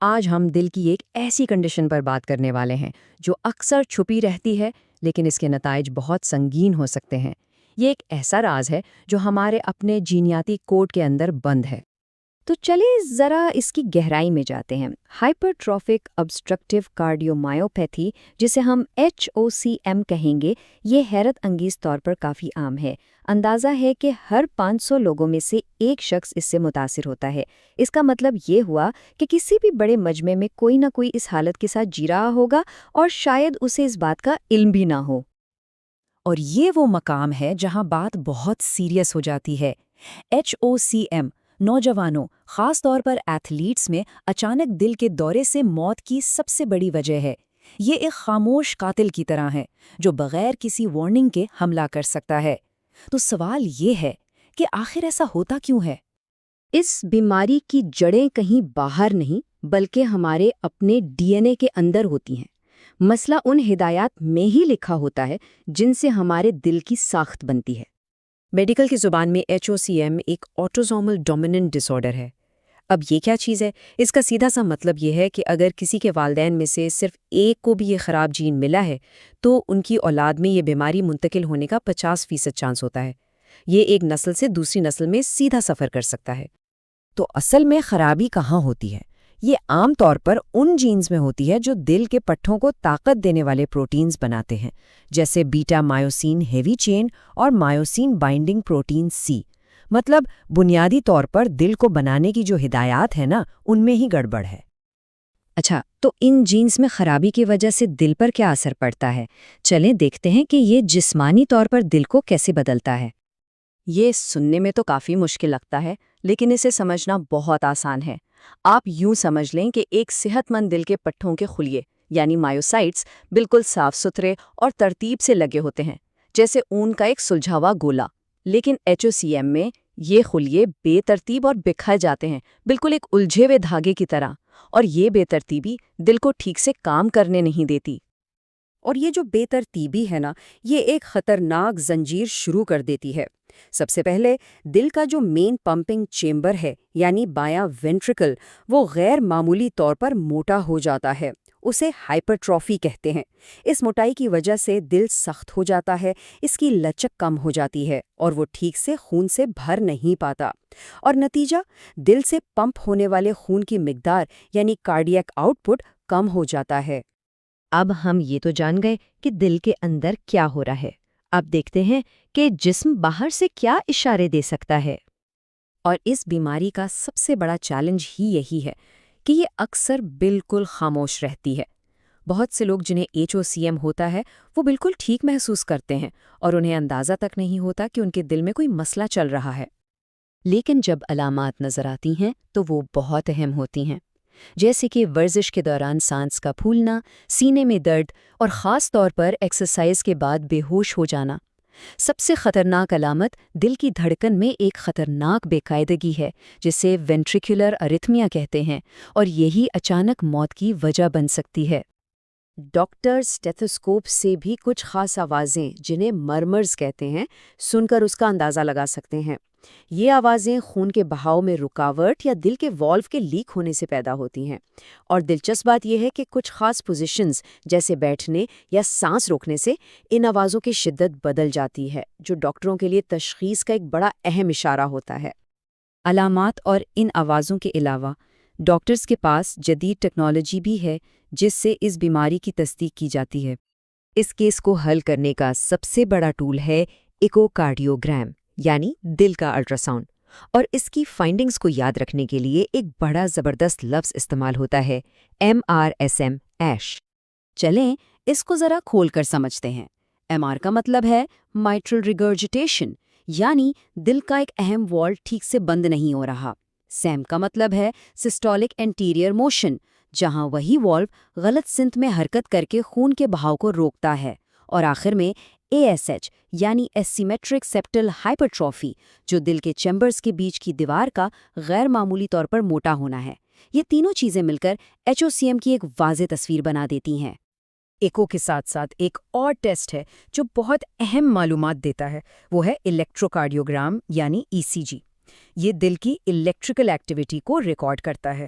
آج ہم دل کی ایک ایسی کنڈیشن پر بات کرنے والے ہیں جو اکثر چھپی رہتی ہے لیکن اس کے نتائج بہت سنگین ہو سکتے ہیں۔ یہ ایک ایسا راز ہے جو ہمارے اپنے جینیاتی کوڈ کے اندر بند ہے۔ تو چلیں ذرا اس کی گہرائی میں جاتے ہیں۔ ہائپرٹروفک ابسٹرکٹیو کارڈیومایوپیتھی، جسے ہم HOCM کہیں گے، یہ حیرت انگیز طور پر کافی عام ہے۔ اندازہ ہے کہ ہر 500 لوگوں میں سے ایک شخص اس سے متاثر ہوتا ہے۔ اس کا مطلب یہ ہوا کہ کسی بھی بڑے مجمع میں کوئی نہ کوئی اس حالت کے ساتھ جی رہا ہوگا اور شاید اسے اس بات کا علم بھی نہ ہو۔ اور یہ وہ مقام ہے جہاں بات بہت سیریس ہو جاتی ہے۔ HOCM نوجوانوں، خاص طور پر ایتھلیٹس میں اچانک دل کے دورے سے موت کی سب سے بڑی وجہ ہے۔ یہ ایک خاموش قاتل کی طرح ہے جو بغیر کسی وارننگ کے حملہ کر سکتا ہے۔ تو سوال یہ ہے کہ آخر ایسا ہوتا کیوں ہے؟ اس بیماری کی جڑیں کہیں باہر نہیں بلکہ ہمارے اپنے DNA کے اندر ہوتی ہیں۔ مسئلہ ان ہدایات میں ہی لکھا ہوتا ہے جن سے ہمارے دل کی ساخت بنتی ہے۔ میڈیکل کی زبان میں HOCM ایک آٹوزومل ڈومیننٹ ڈس آرڈر ہے۔ اب یہ کیا چیز ہے؟ اس کا سیدھا سا مطلب یہ ہے کہ اگر کسی کے والدین میں سے صرف ایک کو بھی یہ خراب جین ملا ہے تو ان کی اولاد میں یہ بیماری منتقل ہونے کا 50% چانس ہوتا ہے۔ یہ ایک نسل سے دوسری نسل میں سیدھا سفر کر سکتا ہے۔ تو اصل میں خرابی کہاں ہوتی ہے؟ یہ عام طور پر ان جینز میں ہوتی ہے جو دل کے پٹھوں کو طاقت دینے والے پروٹینز بناتے ہیں، جیسے بیٹا مایوسین ہیوی چین اور مایوسین بائنڈنگ پروٹین سی۔ مطلب بنیادی طور پر دل کو بنانے کی جو ہدایات ہیں نا، ان میں ہی گڑبڑ ہے۔ اچھا، تو ان جینز میں خرابی کی وجہ سے دل پر کیا اثر پڑتا ہے؟ چلیں دیکھتے ہیں کہ یہ جسمانی طور پر دل کو کیسے بدلتا ہے۔ یہ سننے میں تو کافی مشکل لگتا ہے لیکن اسے سمجھنا بہت آسان ہے۔ آپ یوں سمجھ لیں کہ ایک صحت مند دل کے پٹھوں کے خلیے یعنی مایوسائٹس بالکل صاف ستھرے اور ترتیب سے لگے ہوتے ہیں، جیسے اون کا ایک سلجھا ہوا گولا۔ لیکن HOCM میں یہ خلیے بے ترتیب اور بکھر جاتے ہیں، بالکل ایک الجھے ہوئے دھاگے کی طرح، اور یہ بے ترتیبی دل کو ٹھیک سے کام کرنے نہیں دیتی۔ اور یہ جو بے ترتیبی ہے نا، یہ ایک خطرناک زنجیر شروع کر دیتی ہے۔ سب سے پہلے دل کا جو مین پمپنگ چیمبر ہے یعنی بایاں وینٹریکل، وہ غیر معمولی طور پر موٹا ہو جاتا ہے۔ اسے ہائپرٹروفی کہتے ہیں۔ اس موٹائی کی وجہ سے دل سخت ہو جاتا ہے، اس کی لچک کم ہو جاتی ہے اور وہ ٹھیک سے خون سے بھر نہیں پاتا، اور نتیجہ دل سے پمپ ہونے والے خون کی مقدار یعنی کارڈیاک آؤٹ پٹ کم ہو جاتا ہے۔ اب ہم یہ تو جان گئے کہ دل کے اندر کیا ہو رہا ہے۔ اب دیکھتے ہیں کہ جسم باہر سے کیا اشارے دے سکتا ہے۔ اور اس بیماری کا سب سے بڑا چیلنج ہی یہی ہے کہ یہ اکثر بالکل خاموش رہتی ہے۔ بہت سے لوگ جنہیں HOCM ہوتا ہے وہ بالکل ٹھیک محسوس کرتے ہیں اور انہیں اندازہ تک نہیں ہوتا کہ ان کے دل میں کوئی مسئلہ چل رہا ہے۔ لیکن جب علامات نظر آتی ہیں تو وہ بہت اہم ہوتی ہیں، جیسے کہ ورزش کے دوران سانس کا پھولنا، سینے میں درد اور خاص طور پر ایکسرسائز کے بعد بے ہوش ہو جانا۔ سب سے خطرناک علامت دل کی دھڑکن میں ایک خطرناک بے قاعدگی ہے جسے وینٹریکولر ارتھمیا کہتے ہیں، اور یہی اچانک موت کی وجہ بن سکتی ہے۔ ڈاکٹر اسٹیتھوسکوپ سے بھی کچھ خاص آوازیں جنہیں مرمرز کہتے ہیں سن کر اس کا اندازہ لگا سکتے ہیں۔ یہ آوازیں خون کے بہاؤ میں رکاوٹ یا دل کے والو کے لیک ہونے سے پیدا ہوتی ہیں، اور دلچسپ بات یہ ہے کہ کچھ خاص پوزیشنز جیسے بیٹھنے یا سانس روکنے سے ان آوازوں کی شدت بدل جاتی ہے، جو ڈاکٹروں کے لیے تشخیص کا ایک بڑا اہم اشارہ ہوتا ہے۔ علامات اور ان آوازوں کے علاوہ ڈاکٹرز کے پاس جدید ٹیکنالوجی بھی ہے جس سے اس بیماری کی تصدیق کی جاتی ہے۔ اس کیس کو حل کرنے کا سب سے بڑا ٹول ہے ایکوکارڈیوگرام یعنی دل کا الٹراساؤنڈ، اور اس کی فائنڈنگز کو یاد رکھنے کے لیے ایک بڑا زبردست لفظ استعمال ہوتا ہے، MRSM ایش۔ چلیں اس کو ذرا کھول کر سمجھتے ہیں۔ MR کا مطلب ہے مائٹرل ریگرجیٹیشن، یعنی دل کا ایک اہم والو ٹھیک سے بند نہیں ہو رہا۔ سیم کا مطلب ہے سسٹولک انٹیریئر موشن، جہاں وہی والو غلط سمت میں حرکت کر کے خون کے بہاؤ کو روکتا ہے۔ اور آخر میں ASH یعنی اسیمیٹرک سیپٹل ہائپرٹروفی، جو دل کے چیمبرز کے بیچ کی دیوار کا غیر معمولی طور پر موٹا ہونا ہے۔ یہ تینوں چیزیں مل کر HOCM کی ایک واضح تصویر بنا دیتی ہیں۔ ایکو کے ساتھ ساتھ ایک اور ٹیسٹ ہے جو بہت اہم معلومات دیتا ہے، وہ ہے الیکٹروکارڈیوگرام یعنی ECG۔ یہ دل کی الیکٹریکل ایکٹیویٹی کو ریکارڈ کرتا ہے۔